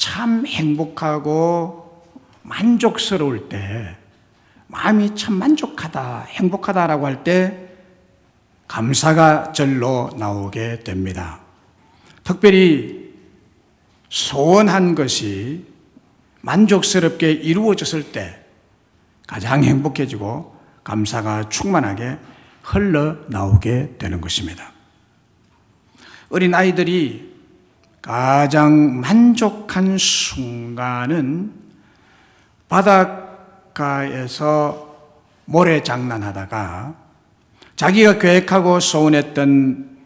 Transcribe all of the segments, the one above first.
참 행복하고 만족스러울 때, 마음이 참 만족하다, 행복하다라고 할 때 감사가 절로 나오게 됩니다. 특별히 소원한 것이 만족스럽게 이루어졌을 때 가장 행복해지고 감사가 충만하게 흘러나오게 되는 것입니다. 어린아이들이 가장 만족한 순간은 바닷가에서 모래 장난하다가 자기가 계획하고 소원했던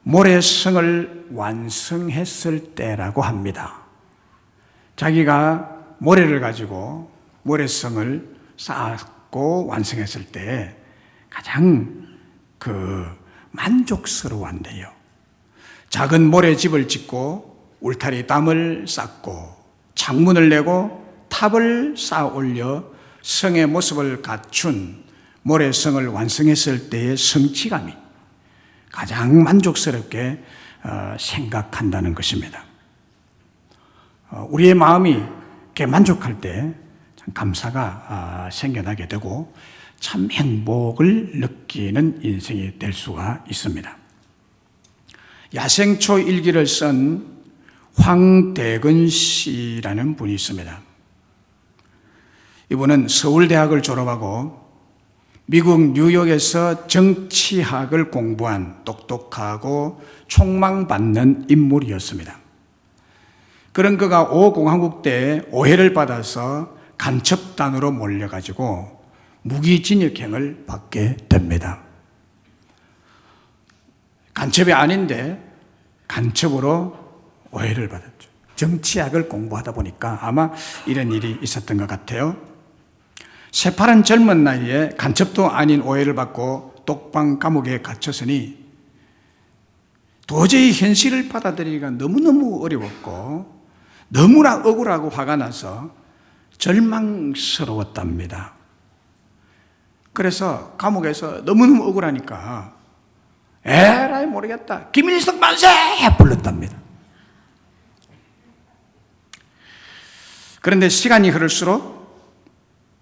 모래성을 완성했을 때라고 합니다. 자기가 모래를 가지고 모래성을 쌓고 완성했을 때 가장 만족스러워한대요. 작은 모래집을 짓고 울타리 담을 쌓고 창문을 내고 탑을 쌓아 올려 성의 모습을 갖춘 모래성을 완성했을 때의 성취감이 가장 만족스럽게 생각한다는 것입니다. 우리의 마음이 이렇게 만족할 때 참 감사가 생겨나게 되고 참 행복을 느끼는 인생이 될 수가 있습니다. 야생초 일기를 쓴 황대근 씨라는 분이 있습니다. 이분은 서울대학을 졸업하고 미국 뉴욕에서 정치학을 공부한 똑똑하고 촉망받는 인물이었습니다. 그런 그가 5 공화국 때 오해를 받아서 간첩단으로 몰려가지고 무기징역형을 받게 됩니다. 간첩이 아닌데 간첩으로 오해를 받았죠. 정치학을 공부하다 보니까 아마 이런 일이 있었던 것 같아요. 새파란 젊은 나이에 간첩도 아닌 오해를 받고 독방 감옥에 갇혔으니 도저히 현실을 받아들이기가 너무너무 어려웠고 너무나 억울하고 화가 나서 절망스러웠답니다. 그래서 감옥에서 너무너무 억울하니까 에라이 모르겠다, 김일성 만세! 불렀답니다. 그런데 시간이 흐를수록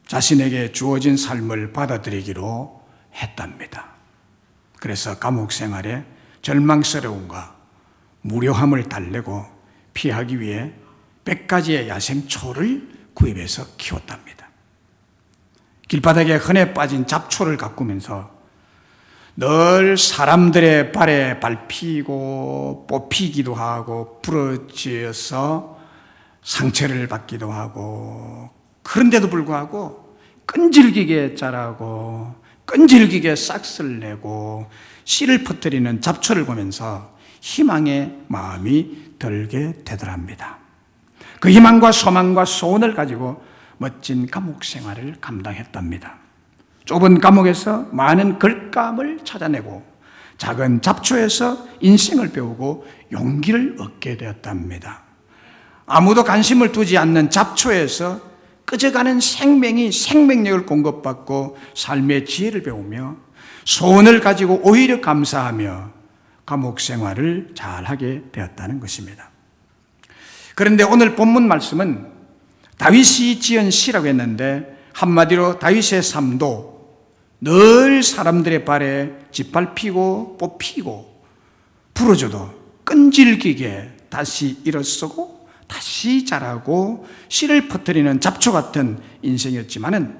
자신에게 주어진 삶을 받아들이기로 했답니다. 그래서 감옥 생활에 절망스러움과 무료함을 달래고 피하기 위해 100가지의 야생초를 구입해서 키웠답니다. 길바닥에 흔해 빠진 잡초를 가꾸면서 늘 사람들의 발에 밟히고 뽑히기도 하고 부러져서 상처를 받기도 하고, 그런데도 불구하고 끈질기게 자라고 끈질기게 싹을 내고 씨를 퍼뜨리는 잡초를 보면서 희망의 마음이 들게 되더랍니다. 그 희망과 소망과 소원을 가지고 멋진 감옥 생활을 감당했답니다. 좁은 감옥에서 많은 글감을 찾아내고 작은 잡초에서 인생을 배우고 용기를 얻게 되었답니다. 아무도 관심을 두지 않는 잡초에서 꺼져가는 생명이 생명력을 공급받고 삶의 지혜를 배우며 소원을 가지고 오히려 감사하며 감옥 생활을 잘하게 되었다는 것입니다. 그런데 오늘 본문 말씀은 다윗이 지은 시라고 했는데 한마디로 다윗의 삶도 늘 사람들의 발에 짓밟히고 뽑히고 부러져도 끈질기게 다시 일어서고 다시 자라고 씨를 퍼뜨리는 잡초 같은 인생이었지만은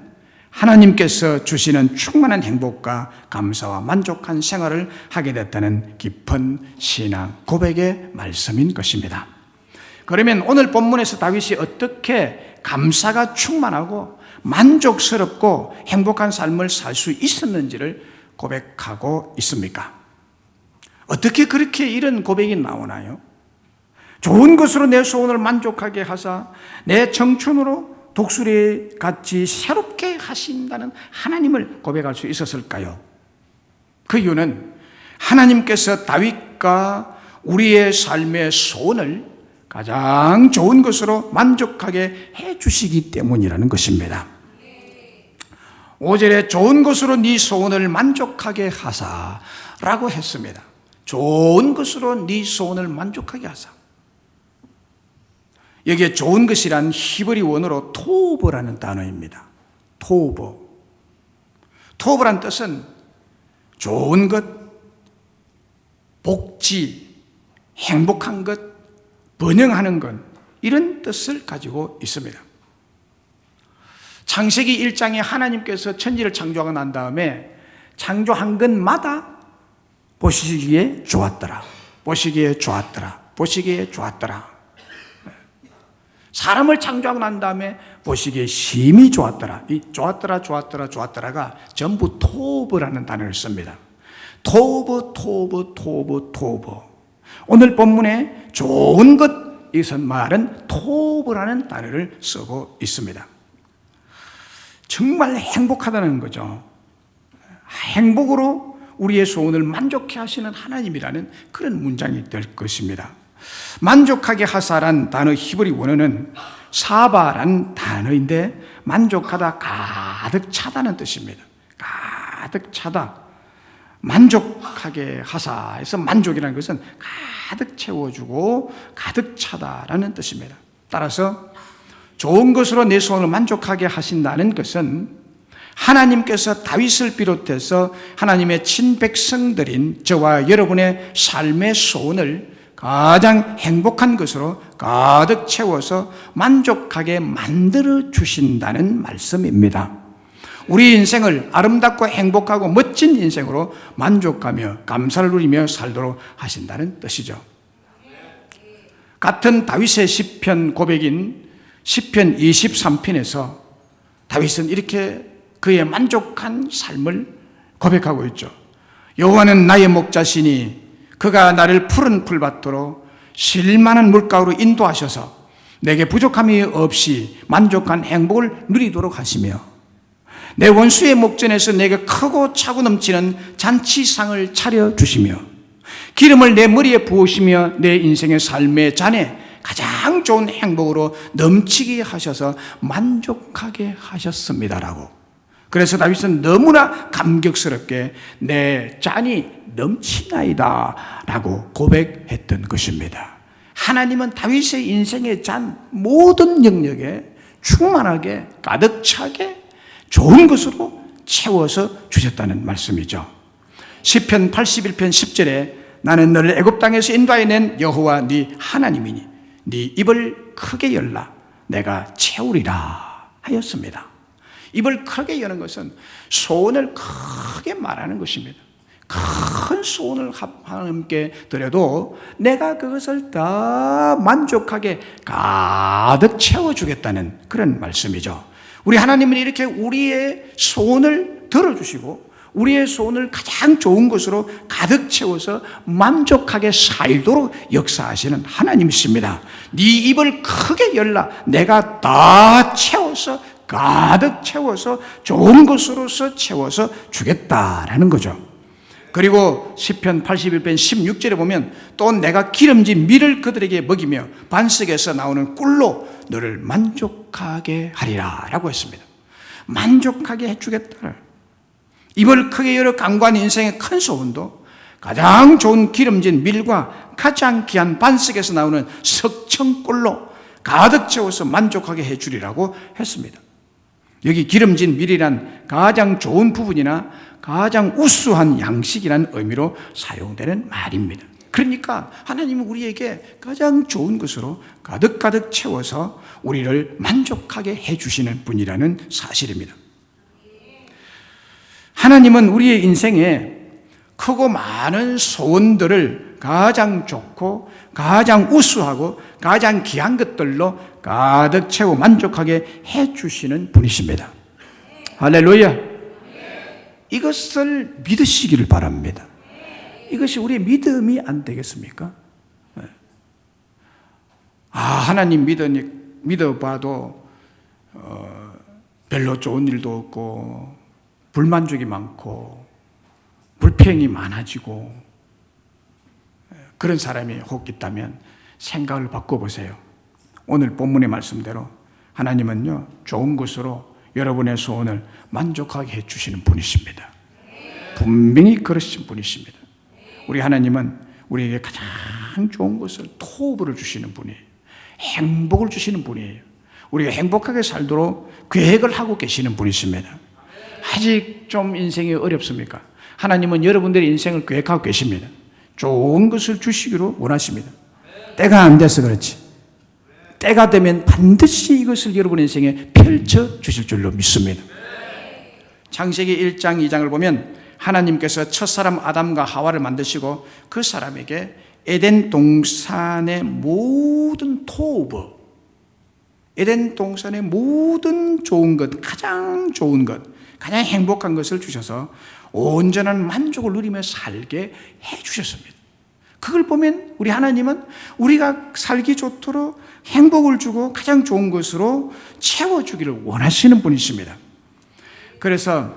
하나님께서 주시는 충만한 행복과 감사와 만족한 생활을 하게 됐다는 깊은 신앙 고백의 말씀인 것입니다. 그러면 오늘 본문에서 다윗이 어떻게 감사가 충만하고 만족스럽고 행복한 삶을 살 수 있었는지를 고백하고 있습니까? 어떻게 그렇게 이런 고백이 나오나요? 좋은 것으로 내 소원을 만족하게 하사 내 청춘으로 독수리 같이 새롭게 하신다는 하나님을 고백할 수 있었을까요? 그 이유는 하나님께서 다윗과 우리의 삶의 소원을 가장 좋은 것으로 만족하게 해 주시기 때문이라는 것입니다. 5절에 좋은 것으로 네 소원을 만족하게 하사라고 했습니다. 좋은 것으로 네 소원을 만족하게 하사. 여기에 좋은 것이란 히브리 원어로 토브라는 단어입니다. 토브. 토브란 뜻은 좋은 것, 복지, 행복한 것, 번영하는 것, 이런 뜻을 가지고 있습니다. 창세기 1장에 하나님께서 천지를 창조하고 난 다음에 창조한 것마다 보시기에 좋았더라. 보시기에 좋았더라. 보시기에 좋았더라. 사람을 창조하고 난 다음에 보시기에 심히 좋았더라. 이 좋았더라, 좋았더라, 좋았더라가 전부 토브라는 단어를 씁니다. 토브, 토브, 토브, 토브. 오늘 본문에 좋은 것, 이것은 말은 토브라는 단어를 쓰고 있습니다. 정말 행복하다는 거죠. 행복으로 우리의 소원을 만족해 하시는 하나님이라는 그런 문장이 될 것입니다. 만족하게 하사란 단어 히브리 원어는 사바란 단어인데 만족하다, 가득 차다는 뜻입니다. 가득 차다. 만족하게 하사에서 만족이라는 것은 가득 채워주고 가득 차다라는 뜻입니다. 따라서 좋은 것으로 내 소원을 만족하게 하신다는 것은 하나님께서 다윗을 비롯해서 하나님의 친백성들인 저와 여러분의 삶의 소원을 가장 행복한 것으로 가득 채워서 만족하게 만들어 주신다는 말씀입니다. 우리 인생을 아름답고 행복하고 멋진 인생으로 만족하며 감사를 누리며 살도록 하신다는 뜻이죠. 같은 다윗의 시편 고백인 시편 23편에서 다윗은 이렇게 그의 만족한 삶을 고백하고 있죠. 여호와는 나의 목자시니 그가 나를 푸른 풀밭으로 실만한 물가로 인도하셔서 내게 부족함이 없이 만족한 행복을 누리도록 하시며 내 원수의 목전에서 내게 크고 차고 넘치는 잔치상을 차려주시며 기름을 내 머리에 부으시며 내 인생의 삶의 잔에 가장 좋은 행복으로 넘치게 하셔서 만족하게 하셨습니다라고. 그래서 다윗은 너무나 감격스럽게 내 잔이 넘치나이다 라고 고백했던 것입니다. 하나님은 다윗의 인생의 잔 모든 영역에 충만하게 가득 차게 좋은 것으로 채워서 주셨다는 말씀이죠. 시편 81편 10절에 나는 너를 애굽 땅에서 인도하여낸 여호와 네 하나님이니 네 입을 크게 열라 내가 채우리라 하였습니다. 입을 크게 여는 것은 소원을 크게 말하는 것입니다. 큰 소원을 하나님께 드려도 내가 그것을 다 만족하게 가득 채워주겠다는 그런 말씀이죠. 우리 하나님은 이렇게 우리의 소원을 들어주시고 우리의 소원을 가장 좋은 것으로 가득 채워서 만족하게 살도록 역사하시는 하나님이십니다. 네 입을 크게 열라 내가 다 채워서 가득 채워서 좋은 것으로서 채워서 주겠다라는 거죠. 그리고 시편 81편 16절에 보면 또 내가 기름진 밀을 그들에게 먹이며 반석에서 나오는 꿀로 너를 만족하게 하리라 라고 했습니다. 만족하게 해주겠다. 입을 크게 열어 강구한 인생의 큰 소원도 가장 좋은 기름진 밀과 가장 귀한 반석에서 나오는 석청꿀로 가득 채워서 만족하게 해주리라고 했습니다. 여기 기름진 밀이란 가장 좋은 부분이나 가장 우수한 양식이라는 의미로 사용되는 말입니다. 그러니까 하나님은 우리에게 가장 좋은 것으로 가득가득 채워서 우리를 만족하게 해주시는 분이라는 사실입니다. 하나님은 우리의 인생에 크고 많은 소원들을 가장 좋고 가장 우수하고 가장 귀한 것들로 가득 채워 만족하게 해주시는 분이십니다. 할렐루야. 이것을 믿으시기를 바랍니다. 이것이 우리의 믿음이 안 되겠습니까? 하나님 믿어봐도 별로 좋은 일도 없고 불만족이 많고 불평이 많아지고 그런 사람이 혹 있다면 생각을 바꿔보세요. 오늘 본문의 말씀대로 하나님은요 좋은 것으로 여러분의 소원을 만족하게 해주시는 분이십니다. 분명히 그러신 분이십니다. 우리 하나님은 우리에게 가장 좋은 것을 토부를 주시는 분이에요. 행복을 주시는 분이에요. 우리가 행복하게 살도록 계획을 하고 계시는 분이십니다. 아직 좀 인생이 어렵습니까? 하나님은 여러분들의 인생을 계획하고 계십니다. 좋은 것을 주시기로 원하십니다. 때가 안 돼서 그렇지. 때가 되면 반드시 이것을 여러분 인생에 펼쳐 주실 줄로 믿습니다. 창세기 1장 2장을 보면 하나님께서 첫사람 아담과 하와를 만드시고 그 사람에게 에덴 동산의 모든 토브, 에덴 동산의 모든 좋은 것, 가장 좋은 것, 가장 행복한 것을 주셔서 온전한 만족을 누리며 살게 해주셨습니다. 그걸 보면 우리 하나님은 우리가 살기 좋도록 행복을 주고 가장 좋은 것으로 채워주기를 원하시는 분이십니다. 그래서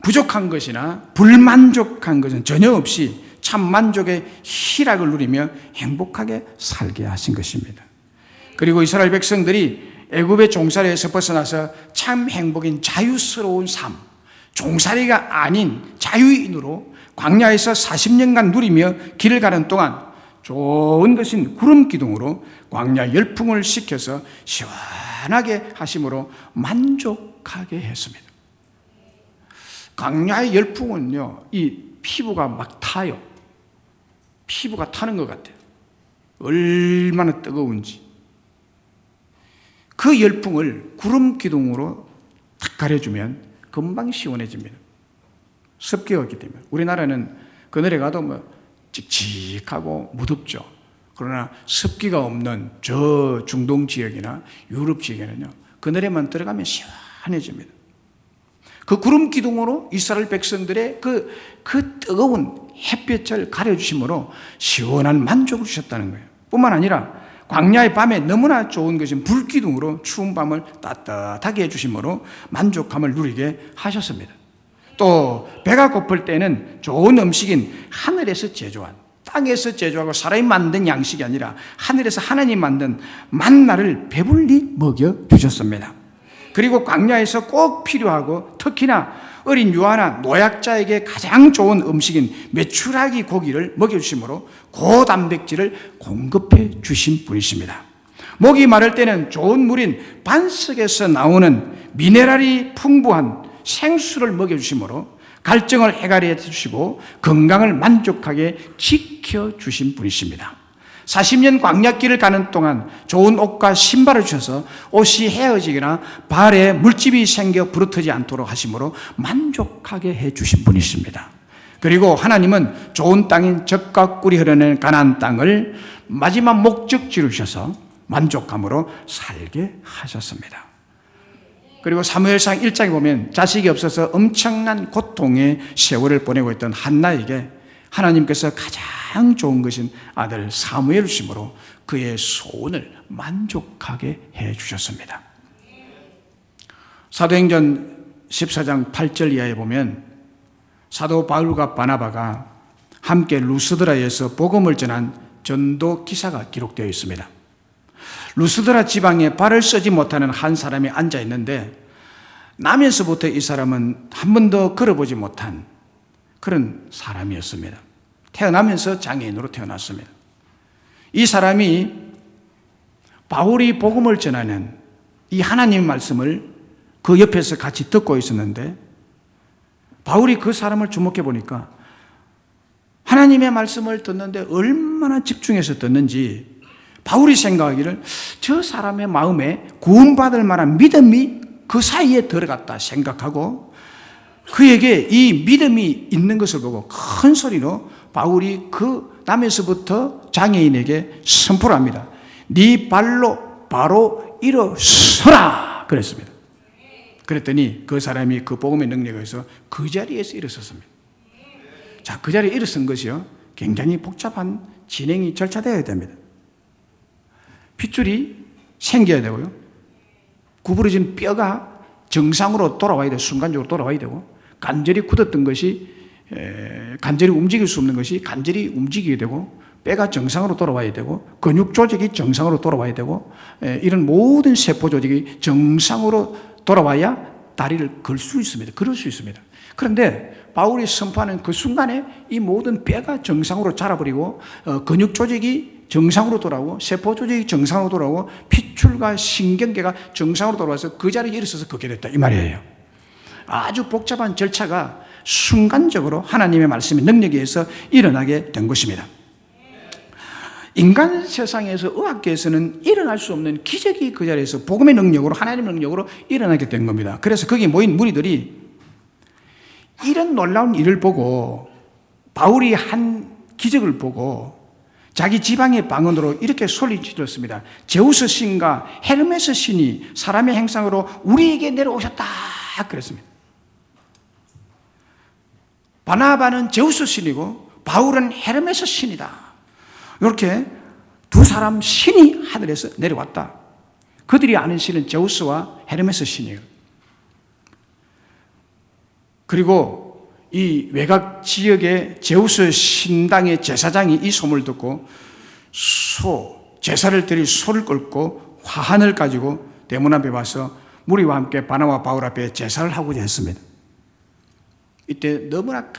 부족한 것이나 불만족한 것은 전혀 없이 참 만족의 희락을 누리며 행복하게 살게 하신 것입니다. 그리고 이스라엘 백성들이 애굽의 종살이에서 벗어나서 참 행복인 자유스러운 삶, 종살이가 아닌 자유인으로 광야에서 40년간 누리며 길을 가는 동안 좋은 것인 구름 기둥으로 광야 열풍을 식혀서 시원하게 하심으로 만족하게 했습니다. 광야의 열풍은요, 이 피부가 막 타요. 피부가 타는 것 같아요. 얼마나 뜨거운지. 그 열풍을 구름 기둥으로 탁 가려주면 금방 시원해집니다. 습기가 없기 때문에. 우리나라는 그늘에 가도 뭐 칙칙하고 무덥죠. 그러나 습기가 없는 저 중동 지역이나 유럽 지역에는요, 그늘에만 들어가면 시원해집니다. 그 구름 기둥으로 이스라엘 백성들의 그 뜨거운 햇볕을 가려주심으로 시원한 만족을 주셨다는 거예요. 뿐만 아니라 광야의 밤에 너무나 좋은 것인 불기둥으로 추운 밤을 따뜻하게 해주심으로 만족함을 누리게 하셨습니다. 또 배가 고플 때는 좋은 음식인 하늘에서 제조한, 땅에서 제조하고 사람이 만든 양식이 아니라 하늘에서 하나님 만든 만나를 배불리 먹여주셨습니다. 그리고 광야에서 꼭 필요하고 특히나 어린 유아나 노약자에게 가장 좋은 음식인 메추라기 고기를 먹여주심으로 고단백질을 공급해 주신 분이십니다. 목이 마를 때는 좋은 물인 반석에서 나오는 미네랄이 풍부한 생수를 먹여주심으로 갈증을 해결해 주시고 건강을 만족하게 지켜주신 분이십니다. 40년 광야길을 가는 동안 좋은 옷과 신발을 주셔서 옷이 헤어지거나 발에 물집이 생겨 부러뜨지 않도록 하심으로 만족하게 해주신 분이십니다. 그리고 하나님은 좋은 땅인 젖과 꿀이 흐르는 가나안 땅을 마지막 목적지로 주셔서 만족함으로 살게 하셨습니다. 그리고 사무엘상 1장에 보면 자식이 없어서 엄청난 고통의 세월을 보내고 있던 한나에게 하나님께서 가장 좋은 것인 아들 사무엘을 주심으로 그의 소원을 만족하게 해주셨습니다. 사도행전 14장 8절 이하에 보면 사도 바울과 바나바가 함께 루스드라에서 복음을 전한 전도 기사가 기록되어 있습니다. 루스드라 지방에 발을 쓰지 못하는 한 사람이 앉아 있는데 나면서부터 이 사람은 한 번도 걸어보지 못한 그런 사람이었습니다. 태어나면서 장애인으로 태어났습니다. 이 사람이 바울이 복음을 전하는 이 하나님의 말씀을 그 옆에서 같이 듣고 있었는데 바울이 그 사람을 주목해 보니까 하나님의 말씀을 듣는데 얼마나 집중해서 듣는지 바울이 생각하기를 저 사람의 마음에 구원받을 만한 믿음이 그 사이에 들어갔다 생각하고 그에게 이 믿음이 있는 것을 보고 큰 소리로 바울이 그 남에서부터 장애인에게 선포를 합니다. 네 발로 바로 일어서라 그랬습니다. 그랬더니 그 사람이 그 복음의 능력에 의해서 그 자리에서 일어섰습니다. 자, 그 자리에 일어선 것이요 굉장히 복잡한 진행이 절차되어야 됩니다. 핏줄이 생겨야 되고요. 구부러진 뼈가 정상으로 돌아와야 되고 순간적으로 돌아와야 되고 간절히 굳었던 것이 간절히 움직일 수 없는 것이 간절히 움직이게 되고 뼈가 정상으로 돌아와야 되고 근육 조직이 정상으로 돌아와야 되고 이런 모든 세포 조직이 정상으로 돌아와야 다리를 걸 수 있습니다. 걸을 수 있습니다. 그런데 바울이 선포하는 그 순간에 이 모든 뼈가 정상으로 자라버리고 근육 조직이 정상으로 돌아오고 세포 조직이 정상으로 돌아오고 피출과 신경계가 정상으로 돌아와서 그 자리에 일어서서 걷게 됐다 이 말이에요. 아주 복잡한 절차가 순간적으로 하나님의 말씀의 능력에 의해서 일어나게 된 것입니다. 인간 세상에서 의학계에서는 일어날 수 없는 기적이 그 자리에서 복음의 능력으로 하나님의 능력으로 일어나게 된 겁니다. 그래서 거기에 모인 무리들이 이런 놀라운 일을 보고 바울이 한 기적을 보고 자기 지방의 방언으로 이렇게 소리질렀습니다. 제우스 신과 헤르메스 신이 사람의 행상으로 우리에게 내려오셨다 그랬습니다. 바나바는 제우스 신이고 바울은 헤르메스 신이다. 이렇게 두 사람 신이 하늘에서 내려왔다. 그들이 아는 신은 제우스와 헤르메스 신이에요. 그리고 이 외곽 지역의 제우스 신당의 제사장이 이 소문을 듣고 제사를 드릴 소를 끌고 화환을 가지고 대문 앞에 와서 무리와 함께 바나바와 바울 앞에 제사를 하고자 했습니다. 이때 너무나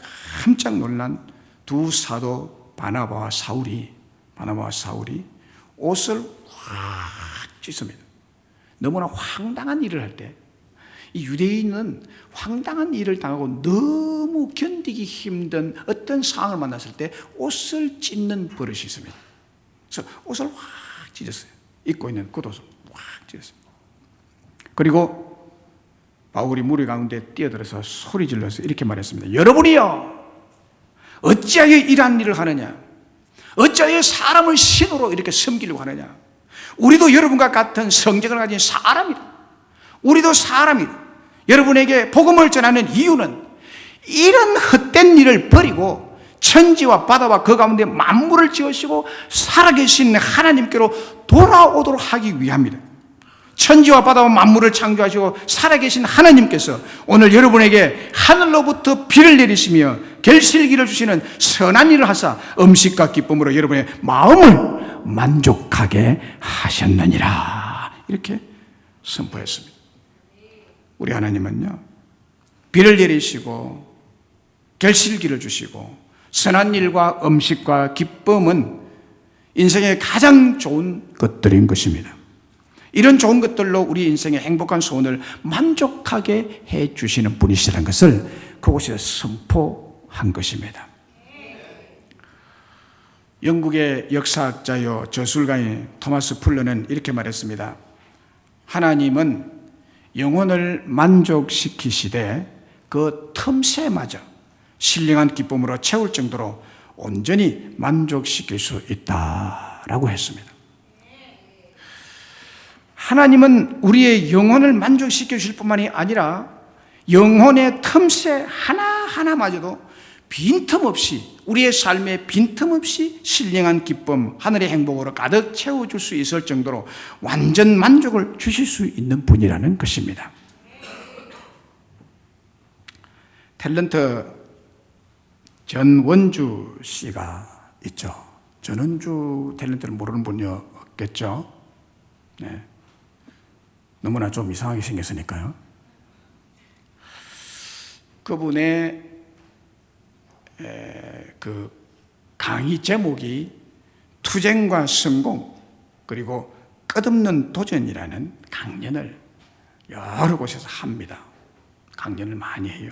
깜짝 놀란 두 사도 바나바와 사울이 옷을 확 찢습니다. 너무나 황당한 일을 할 때 이 유대인은 황당한 일을 당하고 너무 견디기 힘든 어떤 상황을 만났을 때 옷을 찢는 버릇이 있습니다. 그래서 옷을 확 찢었어요. 입고 있는 겉옷을 확 찢었어요. 그리고 바울이 무리 가운데 뛰어들어서 소리 질러서 이렇게 말했습니다. 여러분이요, 어찌하여 이러한 일을 하느냐? 어찌하여 사람을 신으로 이렇게 섬기려고 하느냐? 우리도 여러분과 같은 성격을 가진 사람이다. 우리도 사람이다. 여러분에게 복음을 전하는 이유는 이런 헛된 일을 버리고 천지와 바다와 그 가운데 만물을 지으시고 살아계신 하나님께로 돌아오도록 하기 위함이다. 천지와 바다와 만물을 창조하시고 살아계신 하나님께서 오늘 여러분에게 하늘로부터 비를 내리시며 결실기를 주시는 선한 일을 하사 음식과 기쁨으로 여러분의 마음을 만족하게 하셨느니라. 이렇게 선포했습니다. 우리 하나님은요, 비를 내리시고 결실기를 주시고 선한 일과 음식과 기쁨은 인생의 가장 좋은 것들인 것입니다. 이런 좋은 것들로 우리 인생의 행복한 소원을 만족하게 해 주시는 분이시라는 것을 그곳에서 선포한 것입니다. 영국의 역사학자요 저술가인 토마스 풀러는 이렇게 말했습니다. 하나님은 영혼을 만족시키시되 그 틈새마저 신령한 기쁨으로 채울 정도로 온전히 만족시킬 수 있다라고 했습니다. 하나님은 우리의 영혼을 만족시켜 주실 뿐만이 아니라 영혼의 틈새 하나하나마저도 빈틈없이 우리의 삶에 빈틈없이 신령한 기쁨, 하늘의 행복으로 가득 채워줄 수 있을 정도로 완전 만족을 주실 수 있는 분이라는 것입니다. 탤런트 전원주 씨가 있죠. 전원주 탤런트를 모르는 분이 없겠죠. 네. 너무나 좀 이상하게 생겼으니까요. 그분의 그 강의 제목이 투쟁과 성공 그리고 끝없는 도전이라는 강연을 여러 곳에서 합니다. 강연을 많이 해요.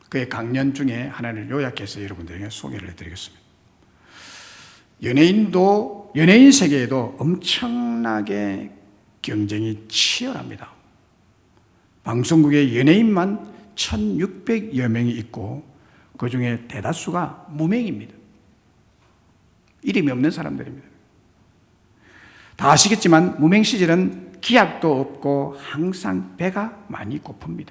그의 강연 중에 하나를 요약해서 여러분들에게 소개를 해드리겠습니다. 연예인 세계에도 엄청나게 경쟁이 치열합니다. 방송국에 연예인만 1600여 명이 있고 그 중에 대다수가 무명입니다. 이름이 없는 사람들입니다. 다 아시겠지만 무명 시절은 기약도 없고 항상 배가 많이 고픕니다.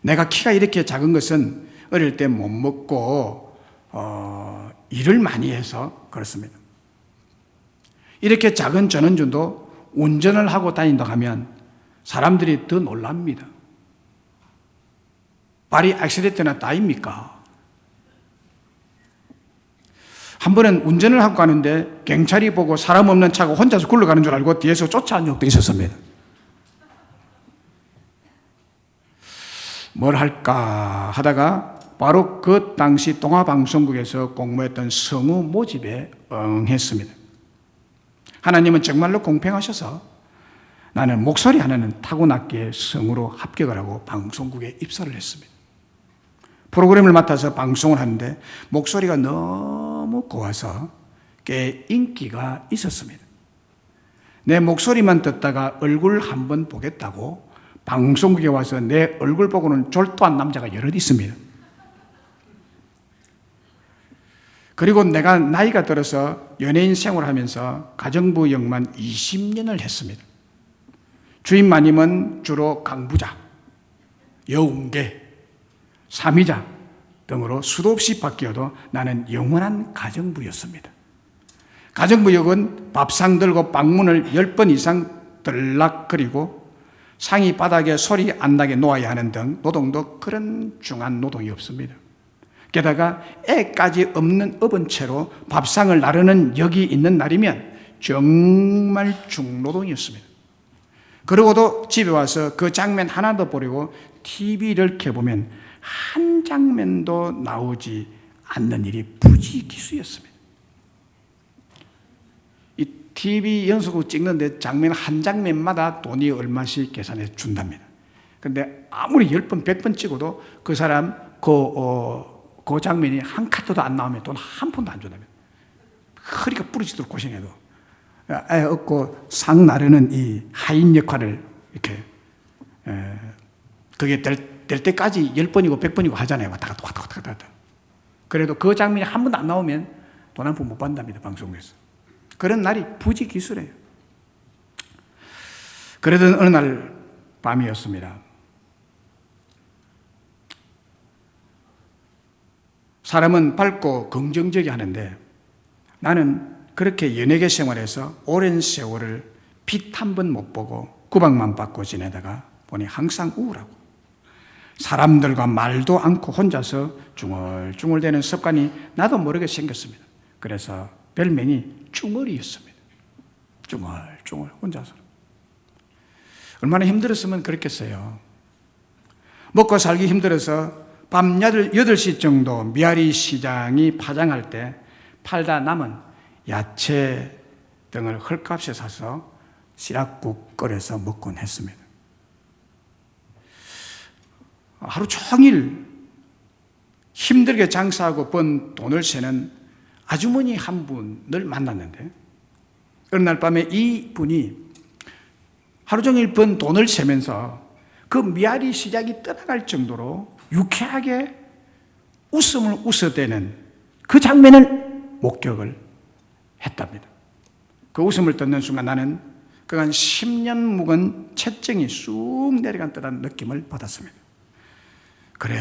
내가 키가 이렇게 작은 것은 어릴 때 못 먹고 일을 많이 해서 그렇습니다. 이렇게 작은 전원주도 운전을 하고 다닌다고 하면 사람들이 더 놀랍니다. 발이 액셀레이터나 따입니까? 한 번은 운전을 하고 가는데 경찰이 보고 사람 없는 차가 혼자서 굴러가는 줄 알고 뒤에서 쫓아온 적도 있었습니다. 뭘 할까 하다가 바로 그 당시 동아방송국에서 공모했던 성우 모집에 응했습니다. 하나님은 정말로 공평하셔서 나는 목소리 하나는 타고났기에 성우로 합격을 하고 방송국에 입사를 했습니다. 프로그램을 맡아서 방송을 하는데 목소리가 너무 고와서 꽤 인기가 있었습니다. 내 목소리만 듣다가 얼굴 한번 보겠다고 방송국에 와서 내 얼굴 보고는 졸도한 남자가 여럿 있습니다. 그리고 내가 나이가 들어서 연예인 생활을 하면서 가정부 역만 20년을 했습니다. 주임 마님은 주로 강부자, 여운계, 삼위자 등으로 수도 없이 바뀌어도 나는 영원한 가정부였습니다. 가정부역은 밥상 들고 방문을 10번 이상 들락거리고 상이 바닥에 소리 안 나게 놓아야 하는 등 노동도 그런 중한 노동이 없습니다. 게다가 애까지 없는 업은 채로 밥상을 나르는 역이 있는 날이면 정말 중노동이었습니다. 그러고도 집에 와서 그 장면 하나도 보려고 TV를 켜보면 한 장면도 나오지 않는 일이 부지기수였습니다. 이 TV 연속으로 찍는데 장면 한 장면마다 돈이 얼마씩 계산해 준답니다. 그런데 아무리 10번, 100번 찍어도 그 사람 그 장면이 한 카트도 안 나오면 돈 한 푼도 안 준답니다. 허리가 부러지도록 고생해도 애 얻고 상 나르는 이 하인 역할을 이렇게 그게 될 때까지 10번이고 100번이고 하잖아요. 왔다 갔다. 그래도 그 장면이 한 번도 안 나오면 돈 한 푼 못 받답니다. 방송국에서. 그런 날이 부지기수래요. 그러던 어느 날 밤이었습니다. 사람은 밝고 긍정적이 하는데 나는 그렇게 연예계 생활에서 오랜 세월을 빛 한 번 못 보고 구박만 받고 지내다가 보니 항상 우울하고 사람들과 말도 않고 혼자서 중얼중얼대는 습관이 나도 모르게 생겼습니다. 그래서 별명이 쭈머리였습니다. 중얼중얼 혼자서. 얼마나 힘들었으면 그렇겠어요. 먹고 살기 힘들어서 밤 8시 정도 미아리 시장이 파장할 때 팔다 남은 야채 등을 헐값에 사서 시락국 끓여서 먹곤 했습니다. 하루 종일 힘들게 장사하고 번 돈을 세는 아주머니 한 분을 만났는데 어느 날 밤에 이 분이 하루 종일 번 돈을 세면서 그 미아리 시장이 떠나갈 정도로 유쾌하게 웃음을 웃어대는 그 장면을 목격을 했답니다. 그 웃음을 듣는 순간 나는 그간 10년 묵은 채증이 쑥 내려간 듯한 느낌을 받았습니다. 그래,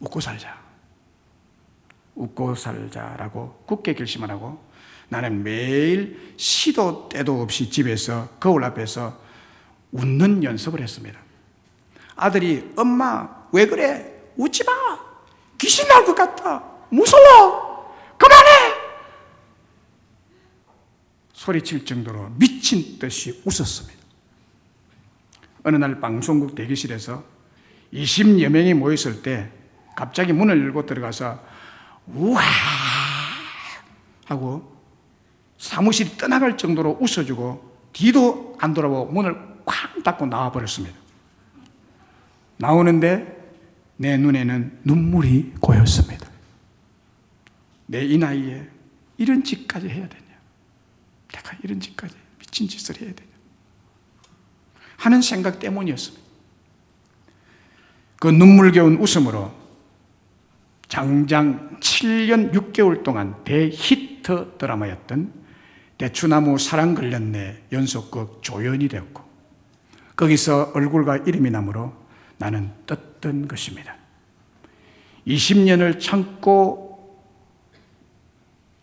웃고 살자. 웃고 살자라고 굳게 결심을 하고 나는 매일 시도 때도 없이 집에서 거울 앞에서 웃는 연습을 했습니다. 아들이 엄마 왜 그래? 웃지 마. 귀신 나올 것 같아. 무서워. 그만해. 소리칠 정도로 미친 듯이 웃었습니다. 어느 날 방송국 대기실에서 20여 명이 모였을 때 갑자기 문을 열고 들어가서 우와 하고 사무실이 떠나갈 정도로 웃어주고 뒤도 안 돌아보고 문을 쾅 닫고 나와버렸습니다. 나오는데 내 눈에는 눈물이 고였습니다. 내 이 나이에 이런 짓까지 해야 되냐? 내가 이런 짓까지 미친 짓을 해야 되냐? 하는 생각 때문이었습니다. 그 눈물겨운 웃음으로 장장 7년 6개월 동안 대히트 드라마였던 대추나무 사랑 걸렸네 연속극 조연이 되었고 거기서 얼굴과 이름이 나므로 나는 떴던 것입니다. 20년을 참고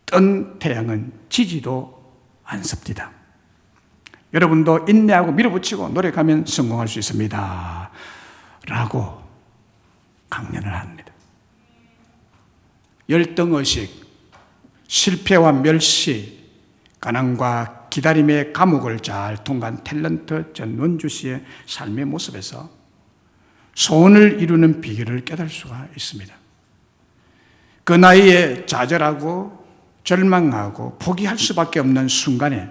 뜬 태양은 지지도 않습니다. 여러분도 인내하고 밀어붙이고 노력하면 성공할 수 있습니다. 라고 강연을 합니다. 열등의식, 실패와 멸시, 가난과 기다림의 감옥을 잘 통과한 탤런트 전원주 씨의 삶의 모습에서 소원을 이루는 비결을 깨달을 수가 있습니다. 그 나이에 좌절하고 절망하고 포기할 수밖에 없는 순간에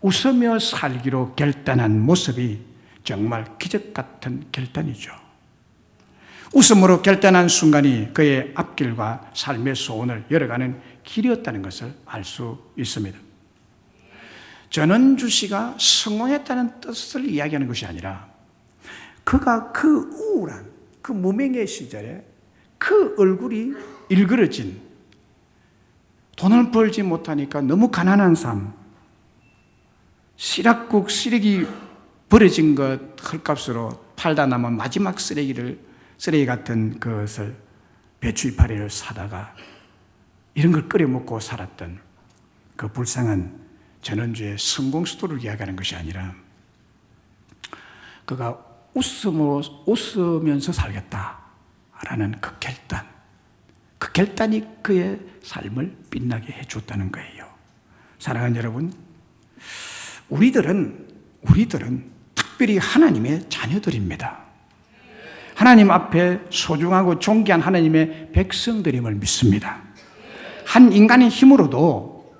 웃으며 살기로 결단한 모습이 정말 기적 같은 결단이죠. 웃음으로 결단한 순간이 그의 앞길과 삶의 소원을 열어가는 길이었다는 것을 알 수 있습니다. 전원주 씨가 성공했다는 뜻을 이야기하는 것이 아니라 그가 그 우울한 그 무명의 시절에 그 얼굴이 일그러진, 돈을 벌지 못하니까 너무 가난한 삶, 시락국 쓰레기 버려진 것 헐값으로 팔다 남은 마지막 쓰레기 같은 것을 배추 이파리를 사다가 이런 걸 끓여 먹고 살았던 그 불쌍한 전원주의 성공 스토리를 이야기하는 것이 아니라 그가 웃으면서 살겠다라는 그 결단이 그의 삶을 빛나게 해줬다는 거예요. 사랑하는 여러분, 우리들은 특별히 하나님의 자녀들입니다. 하나님 앞에 소중하고 존귀한 하나님의 백성들임을 믿습니다. 한 인간의 힘으로도,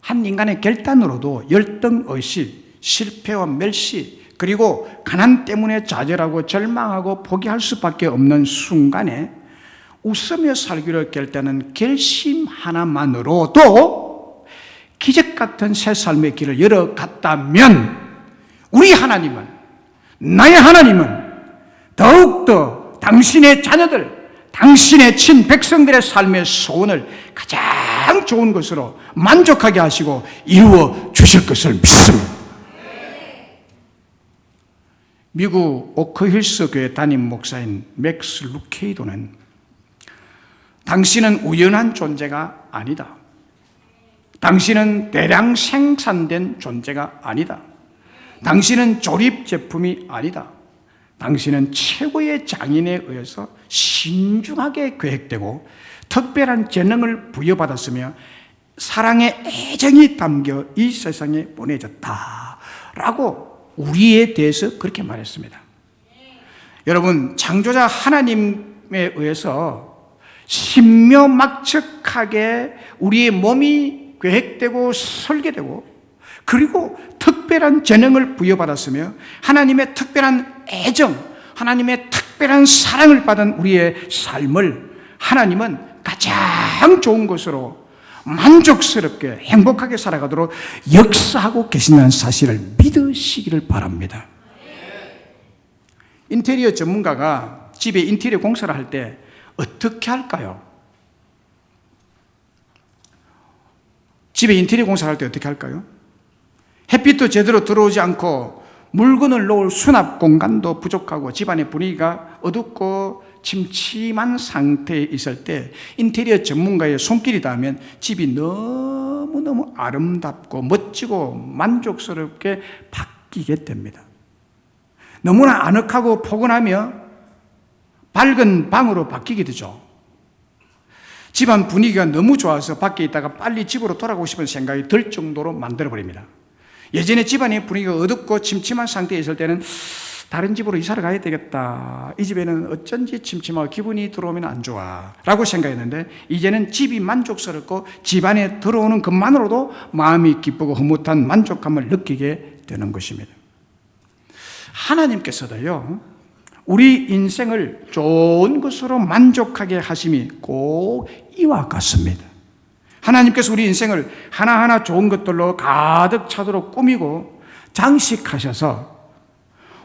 한 인간의 결단으로도 열등의식, 실패와 멸시, 그리고 가난 때문에 좌절하고 절망하고 포기할 수밖에 없는 순간에 웃으며 살기로 결단한 결심 하나만으로도 기적 같은 새 삶의 길을 열어갔다면 우리 하나님은, 나의 하나님은 더욱더 당신의 자녀들, 당신의 친백성들의 삶의 소원을 가장 좋은 것으로 만족하게 하시고 이루어 주실 것을 믿습니다. 미국 오크힐스 교회 담임 목사인 맥스 루케이도는 당신은 우연한 존재가 아니다. 당신은 대량 생산된 존재가 아니다. 당신은 조립 제품이 아니다. 당신은 최고의 장인에 의해서 신중하게 계획되고 특별한 재능을 부여받았으며 사랑의 애정이 담겨 이 세상에 보내졌다 라고 우리에 대해서 그렇게 말했습니다. 여러분, 창조자 하나님에 의해서 신묘막측하게 우리의 몸이 계획되고 설계되고 그리고 특별한 재능을 부여받았으며 하나님의 특별한 애정, 하나님의 특별한 사랑을 받은 우리의 삶을 하나님은 가장 좋은 것으로 만족스럽게 행복하게 살아가도록 역사하고 계신다는 사실을 믿으시기를 바랍니다. 인테리어 전문가가 집에 인테리어 공사를 할 때 어떻게 할까요? 집에 인테리어 공사를 할 때 어떻게 할까요? 햇빛도 제대로 들어오지 않고 물건을 놓을 수납 공간도 부족하고 집안의 분위기가 어둡고 침침한 상태에 있을 때 인테리어 전문가의 손길이 닿으면 집이 너무너무 아름답고 멋지고 만족스럽게 바뀌게 됩니다. 너무나 아늑하고 포근하며 밝은 방으로 바뀌게 되죠. 집안 분위기가 너무 좋아서 밖에 있다가 빨리 집으로 돌아가고 싶은 생각이 들 정도로 만들어버립니다. 예전에 집안의 분위기가 어둡고 침침한 상태에 있을 때는 다른 집으로 이사를 가야 되겠다. 이 집에는 어쩐지 침침하고 기분이 들어오면 안 좋아 라고 생각했는데 이제는 집이 만족스럽고 집안에 들어오는 것만으로도 마음이 기쁘고 흐뭇한 만족감을 느끼게 되는 것입니다. 하나님께서도요, 우리 인생을 좋은 것으로 만족하게 하심이 꼭 이와 같습니다. 하나님께서 우리 인생을 하나하나 좋은 것들로 가득 차도록 꾸미고 장식하셔서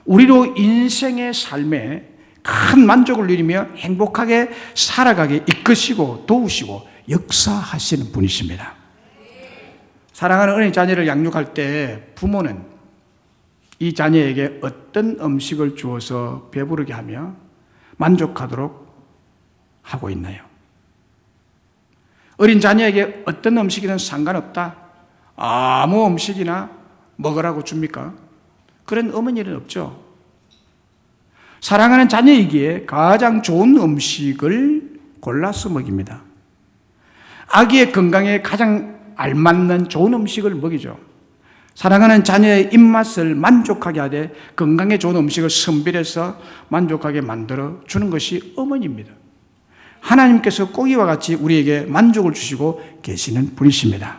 우리로 인생의 삶에 큰 만족을 누리며 행복하게 살아가게 이끄시고 도우시고 역사하시는 분이십니다. 사랑하는 어린 자녀를 양육할 때 부모는 이 자녀에게 어떤 음식을 주어서 배부르게 하며 만족하도록 하고 있나요? 어린 자녀에게 어떤 음식이든 상관없다, 아무 음식이나 먹으라고 줍니까? 그런 어머니는 없죠. 사랑하는 자녀이기에 가장 좋은 음식을 골라서 먹입니다. 아기의 건강에 가장 알맞는 좋은 음식을 먹이죠. 사랑하는 자녀의 입맛을 만족하게 하되 건강에 좋은 음식을 선별해서 만족하게 만들어 주는 것이 어머니입니다. 하나님께서 고기와 같이 우리에게 만족을 주시고 계시는 분이십니다.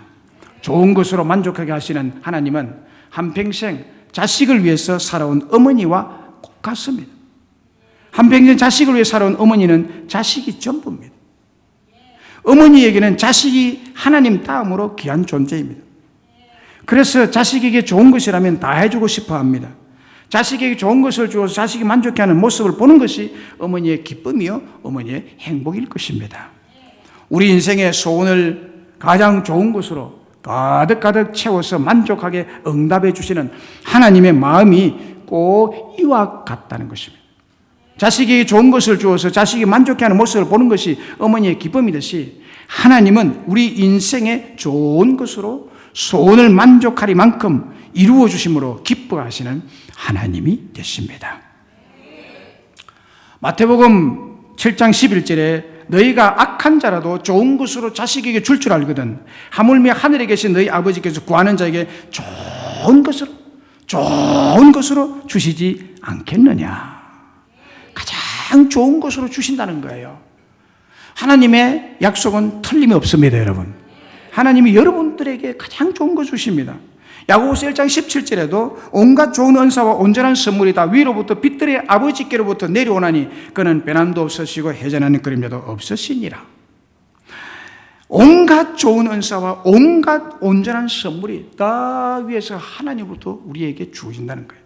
좋은 것으로 만족하게 하시는 하나님은 한평생 자식을 위해서 살아온 어머니와 같습니다. 한평생 자식을 위해 살아온 어머니는 자식이 전부입니다. 어머니에게는 자식이 하나님 다음으로 귀한 존재입니다. 그래서 자식에게 좋은 것이라면 다 해주고 싶어 합니다. 자식에게 좋은 것을 주어서 자식이 만족해하는 모습을 보는 것이 어머니의 기쁨이요 어머니의 행복일 것입니다. 우리 인생의 소원을 가장 좋은 것으로 가득가득 채워서 만족하게 응답해 주시는 하나님의 마음이 꼭 이와 같다는 것입니다. 자식에게 좋은 것을 주어서 자식이 만족해하는 모습을 보는 것이 어머니의 기쁨이듯이 하나님은 우리 인생의 좋은 것으로 소원을 만족하리만큼 이루어 주심으로 기뻐하시는 하나님이 되십니다. 마태복음 7장 11절에 너희가 악한 자라도 좋은 것으로 자식에게 줄 줄 알거든 하물며 하늘에 계신 너희 아버지께서 구하는 자에게 좋은 것으로 주시지 않겠느냐. 가장 좋은 것으로 주신다는 거예요. 하나님의 약속은 틀림이 없습니다, 여러분. 하나님이 여러분들에게 가장 좋은 거 주십니다. 야고보서 1장 17절에도 온갖 좋은 은사와 온전한 선물이 다 위로부터 빛들의 아버지께로부터 내려오나니 그는 변함도 없으시고 해전하는 그림자도 없으시니라. 온갖 좋은 은사와 온갖 온전한 선물이 다 위에서 하나님으로부터 우리에게 주어진다는 거예요.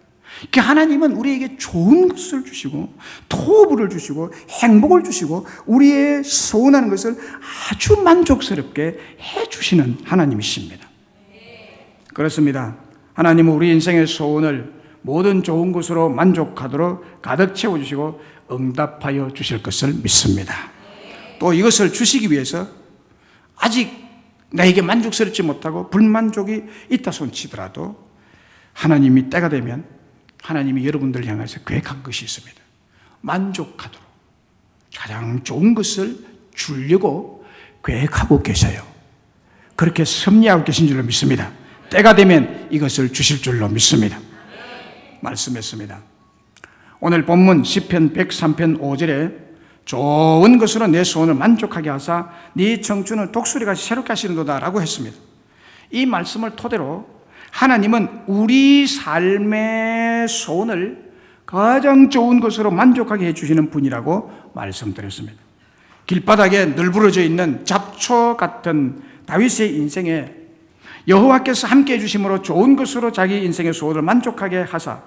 그 하나님은 우리에게 좋은 것을 주시고 토부를 주시고 행복을 주시고 우리의 소원하는 것을 아주 만족스럽게 해주시는 하나님이십니다. 그렇습니다. 하나님은 우리 인생의 소원을 모든 좋은 것으로 만족하도록 가득 채워주시고 응답하여 주실 것을 믿습니다. 또 이것을 주시기 위해서 아직 나에게 만족스럽지 못하고 불만족이 있다 손치더라도 하나님이 때가 되면 하나님이 여러분들을 향해서 계획한 것이 있습니다. 만족하도록 가장 좋은 것을 주려고 계획하고 계셔요. 그렇게 섭리하고 계신 줄로 믿습니다. 때가 되면 이것을 주실 줄로 믿습니다. 말씀했습니다. 오늘 본문 시편 103편 5절에 좋은 것으로 내 소원을 만족하게 하사 네 청춘을 독수리같이 새롭게 하시는도다 라고 했습니다. 이 말씀을 토대로 하나님은 우리 삶의 소원을 가장 좋은 것으로 만족하게 해주시는 분이라고 말씀드렸습니다. 길바닥에 널브러져 있는 잡초 같은 다윗의 인생에 여호와께서 함께해 주심으로 좋은 것으로 자기 인생의 소원을 만족하게 하사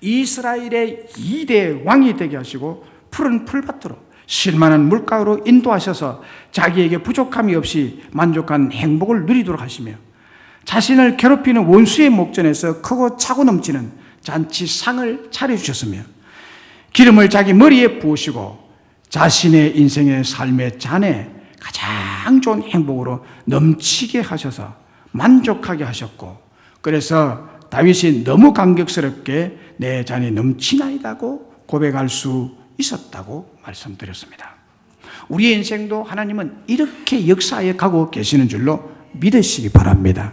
이스라엘의 2대 왕이 되게 하시고 푸른 풀밭으로 쉴만한 물가로 인도하셔서 자기에게 부족함이 없이 만족한 행복을 누리도록 하시며 자신을 괴롭히는 원수의 목전에서 크고 차고 넘치는 잔치상을 차려주셨으며 기름을 자기 머리에 부으시고 자신의 인생의 삶의 잔에 가장 좋은 행복으로 넘치게 하셔서 만족하게 하셨고 그래서 다윗이 너무 감격스럽게 내 잔이 넘치나이다고 고백할 수 있었다고 말씀드렸습니다. 우리의 인생도 하나님은 이렇게 역사에 가고 계시는 줄로 믿으시기 바랍니다.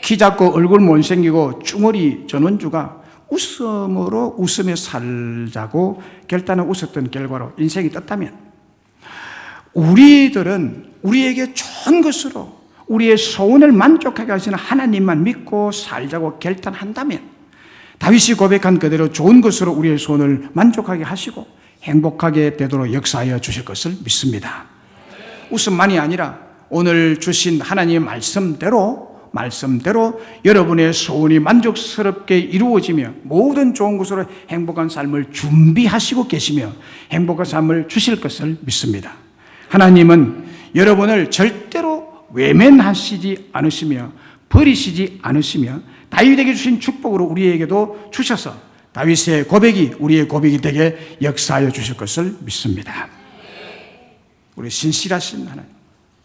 키 작고 얼굴 못생기고 쭈머리 전원주가 웃음으로 웃으며 살자고 결단을 웃었던 결과로 인생이 떴다면 우리들은 우리에게 좋은 것으로 우리의 소원을 만족하게 하시는 하나님만 믿고 살자고 결단한다면 다윗이 고백한 그대로 좋은 것으로 우리의 소원을 만족하게 하시고 행복하게 되도록 역사하여 주실 것을 믿습니다. 웃음만이 아니라 오늘 주신 하나님의 말씀대로 여러분의 소원이 만족스럽게 이루어지며 모든 좋은 것으로 행복한 삶을 준비하시고 계시며 행복한 삶을 주실 것을 믿습니다. 하나님은 여러분을 절대로 외면하시지 않으시며 버리시지 않으시며 다윗에게 주신 축복으로 우리에게도 주셔서 다윗의 고백이 우리의 고백이 되게 역사하여 주실 것을 믿습니다. 우리 신실하신 하나님,